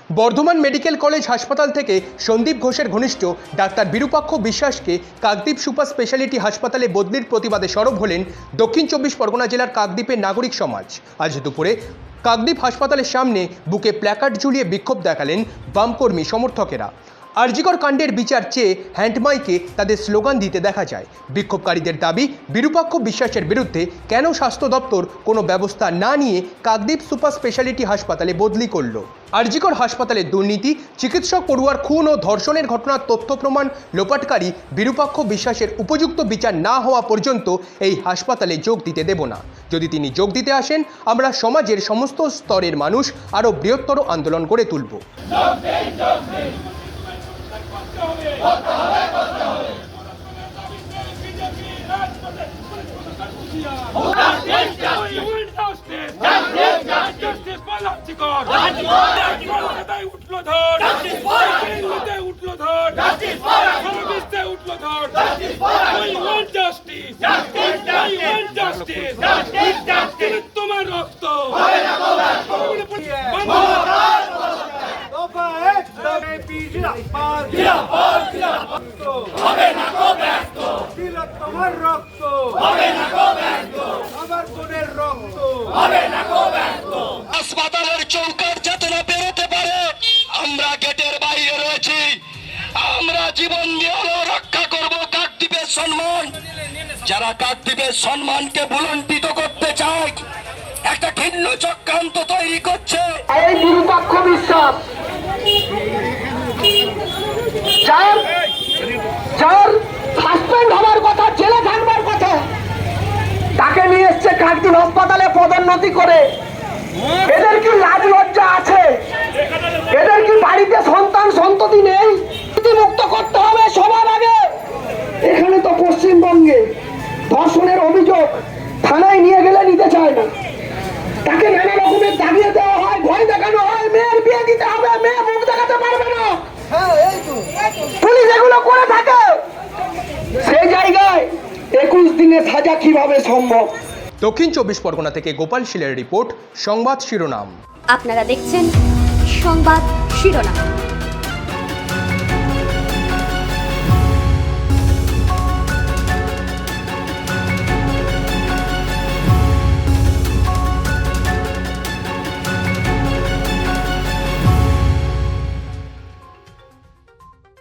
Bardhaman medical college হাসপাতাল থেকে সন্দীপ ঘোষের ঘনিষ্ঠ ডাক্তার বিরূপাক্ষ বিশ্বাসকে কাকদ্বীপ সুপার স্পেশালিটি হাসপাতালে বদলির প্রতিবাদে সরব হলেন দক্ষিণ 24 পরগনা জেলার কাকদ্বীপের নাগরিক সমাজ। আজ দুপুরে কাকদ্বীপ হাসপাতালের সামনে বুকে প্ল্যাকার্ড ঝুলিয়ে বিক্ষোভ দেখালেন বামকর্মী সমর্থকেরা। আরজিকর কাণ্ডের বিচার চেয়ে হ্যান্ডমাইকে তাদের স্লোগান দিতে দেখা যায়। বিক্ষোভকারীদের দাবি, বিরূপাক্ষ বিশ্বাসের বিরুদ্ধে কেন স্বাস্থ্য দপ্তর কোনো ব্যবস্থা না নিয়ে কাকদ্বীপ সুপার স্পেশালিটি হাসপাতালে বদলি করল। আরজিকর হাসপাতালের দুর্নীতি, চিকিৎসক পড়ুয়ার খুন ও ধর্ষণের ঘটনার তথ্য প্রমাণ লোপাটকারী বিরূপাক্ষ বিশ্বাসের উপযুক্ত বিচার না হওয়া পর্যন্ত এই হাসপাতালে যোগ দিতে দেব না। যদি তিনি যোগ দিতে আসেন, আমরা সমাজের সমস্ত স্তরের মানুষ আরও বৃহত্তর আন্দোলন গড়ে তুলব। তোমার রক্ত তোমার রক্ত আমার বোনের রক্ত হাসপাতালের চৌকাঠ যাতে না বেরোতে পারে, আমরা গেটের বাইরে রয়েছি। আমরা জীবন দিয়ে রক্ষা করব কাকদ্বীপের সম্মান। যারা কাকদ্বীপের সম্মানকে ভুলুণ্ঠিত করতে চায়, একটা ভিন্ন চক্রান্ত তৈরি করছে। এই বিরূপাক্ষ বিশ্বাস যার সাসপেন্ড হওয়ার কথা, জেলে থাকবার কথা, তাকে নিয়ে এসছে কাকদ্বীপ হাসপাতালে পদোন্নতি করে। এদের কি লাজ লজ্জা আছে? এদের কি বাড়িতে সন্তান সন্ততি নেই? মুক্ত করতে হবে সবার আগে। এখানে তো পশ্চিমবঙ্গে ধর্ষণের অভিযোগ থানায় নিয়ে গেলে নিতে চায় না, তাকে নানা রকমের দাবিয়ে দেওয়া হয়, ভয় দেখানো হয়, মেয়ের বিয়ে দিতে হবে, মেয়ে মুখ দেখাতে পারবে না। পুলিশ এগুলো করে থাকে। সেই জায়গায় 21 দিনের সাজা কিভাবে সম্ভব? দক্ষিণ 24 পরগনা থেকে গোপাল শীলের রিপোর্ট, সংবাদ শিরোনাম। আপনারা দেখছেন সংবাদ শিরোনাম।